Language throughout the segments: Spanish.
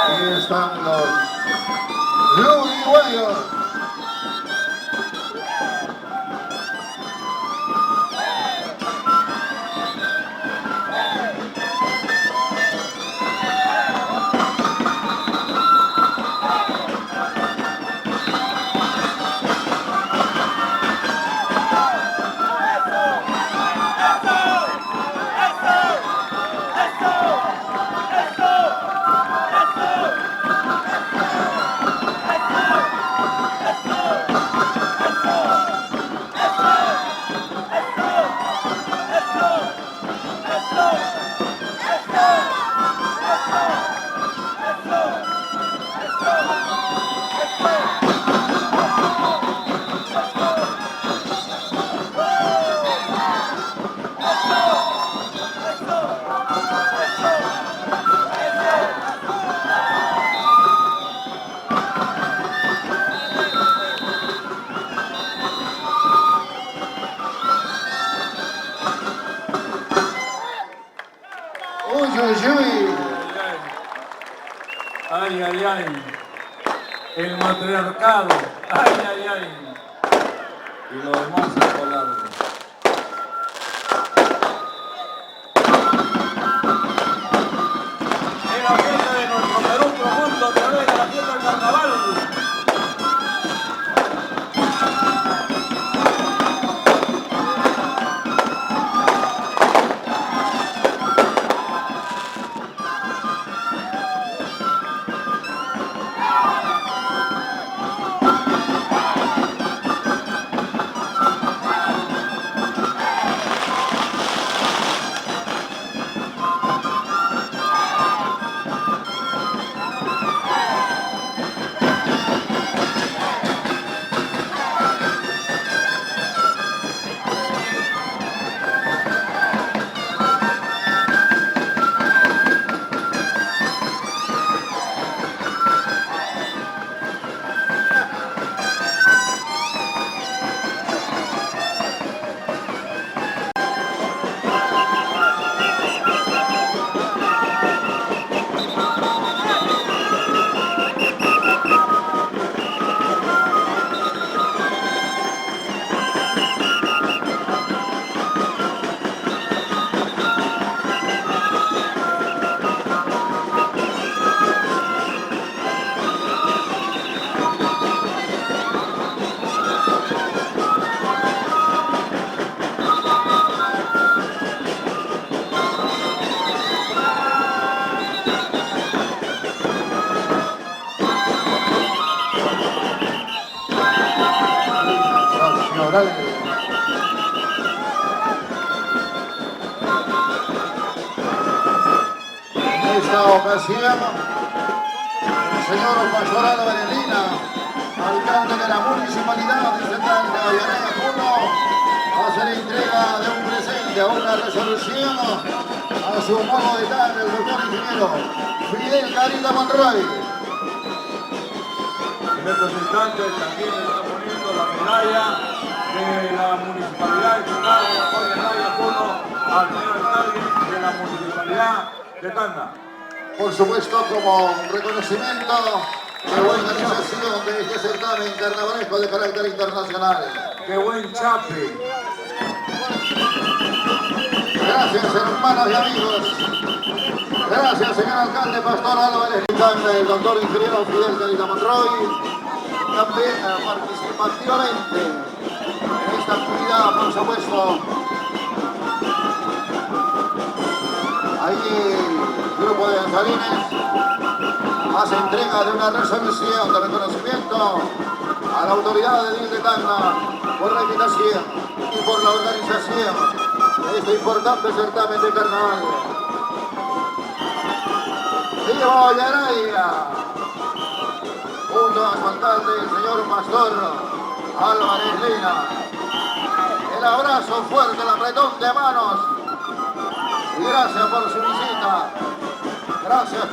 Ahí están los uruguayos. Ay, ay, ay, el matriarcado, ay, ay, ay, y lo demás es volarlo. En la fiesta de nuestro Perú profundo, a través de la fiesta del carnaval. En esta ocasión, el señor Pastor Álvarez Lina, alcalde de la municipalidad de Central de Avellaneda Puno, hace la entrega de un presente, a una resolución a su modo de tal, el doctor ingeniero Fidel Carita Monroy. En estos instantes también está poniendo la medalla de la Municipalidad de Central de Avellaneda Puno al señor alcalde de la Municipalidad de Tacna. Por supuesto, como reconocimiento de la organización de este certamen carnavalesco de carácter internacional. ¡Qué buen chape! Gracias, hermanos y amigos. Gracias, señor alcalde Pastor Álvarez Lina, el doctor ingeniero Fidel Carita Monroy, también participa activamente en esta actividad, por supuesto. Ahí el grupo de danzarines hace entrega de una resolución de reconocimiento a la autoridad de Edil de Tacna por la invitación y por la organización de este importante certamen de carnaval. ¡Viva Ollaraya! Junto a su alcalde, el señor Pastor Álvarez Lina. El abrazo fuerte, el apretón de manos. Y gracias por su visita. Gracias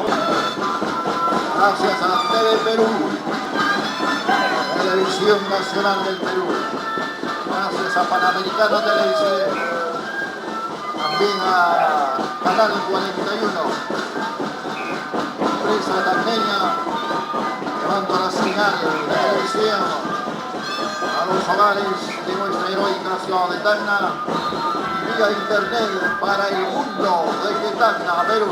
a TV Perú, Televisión Nacional del Perú. Gracias a Panamericano Televisión. También a Calado 41. Empresa Tacneña, llevando la señal de televisión a los hogares de nuestra heroica ciudad de Tacna y vía internet para el mundo desde Tacna, Perú.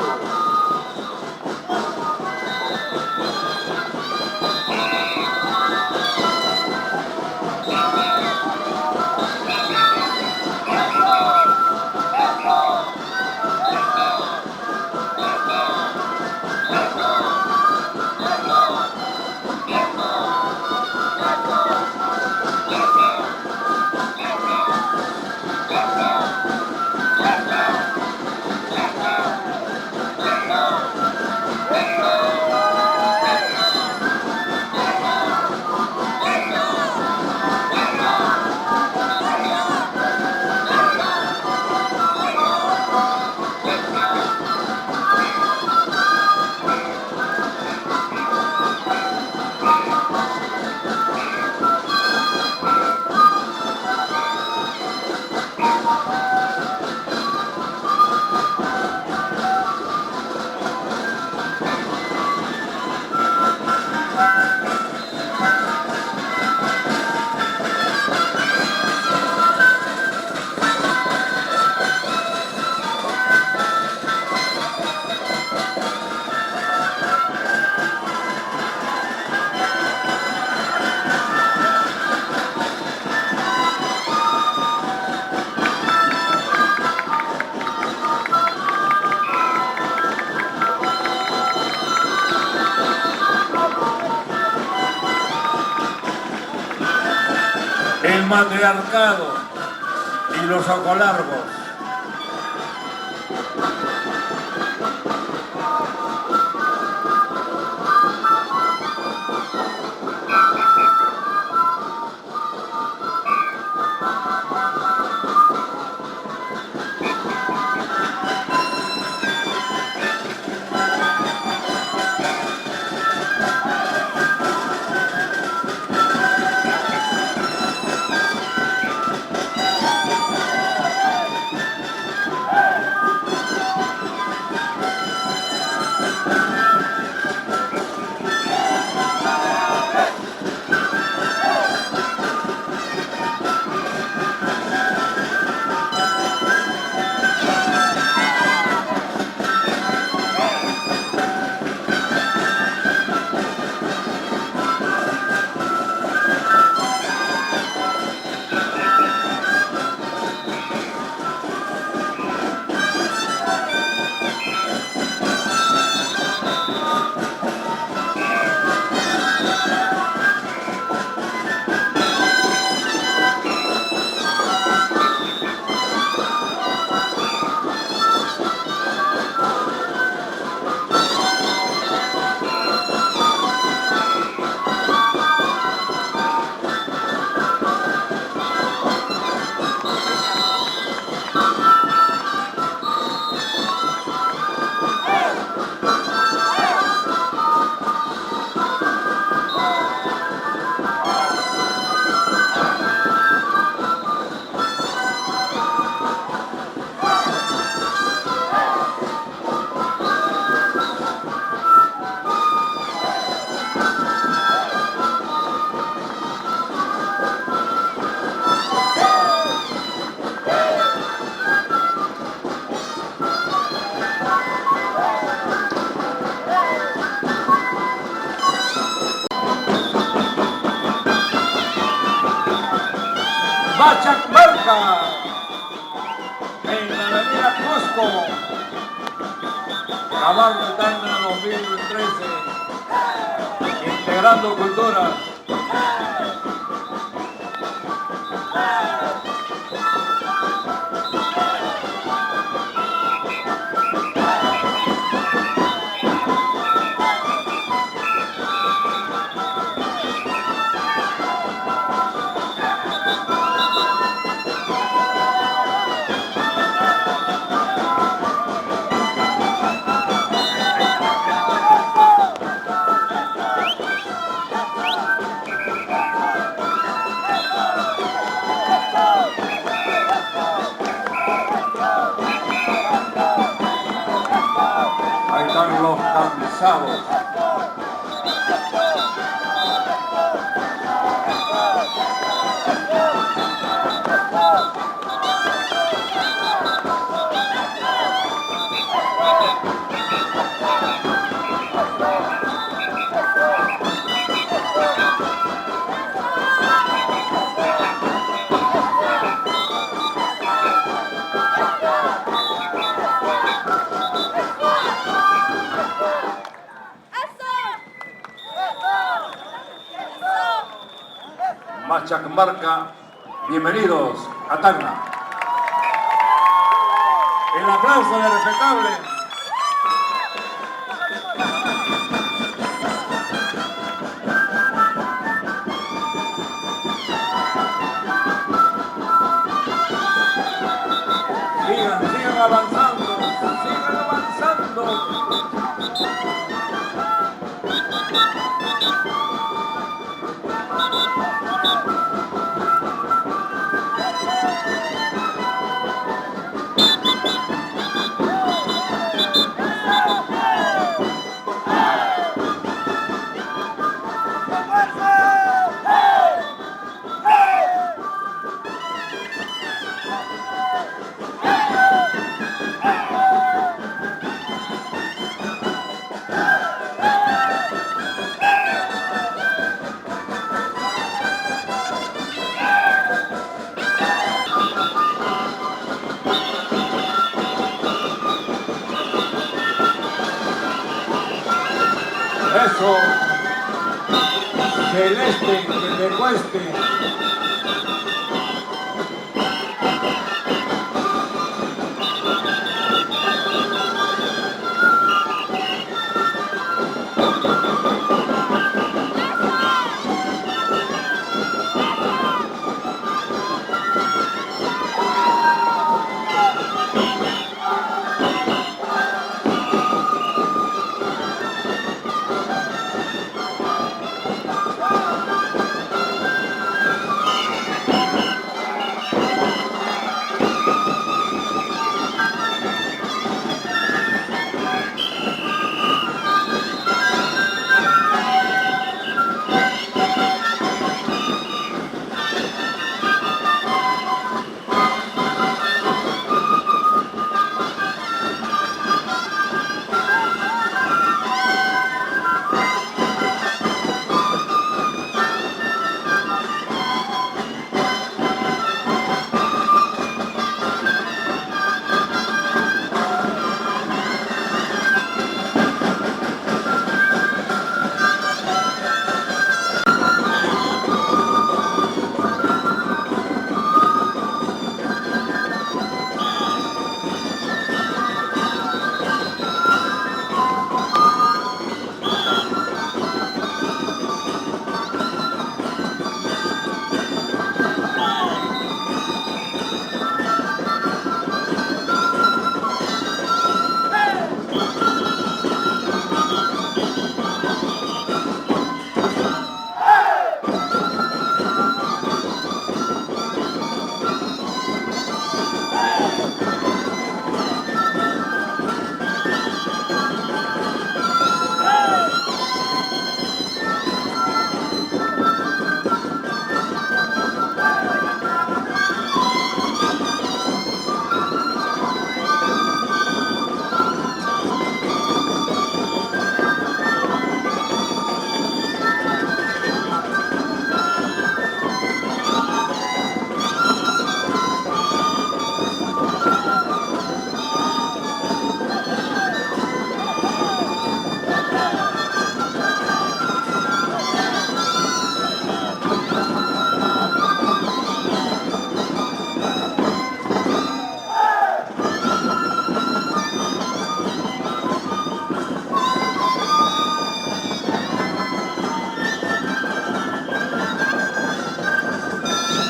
El matriarcado y los ocolargos. Bachacmarca, en la avenida Cusco, Navarro de Tacna 2013, integrando cultura. están los cansados. Machacamarca, bienvenidos a Tacna. El aplauso de respetable. Sigan avanzando, sigan avanzando. Eso, celeste, que te cueste.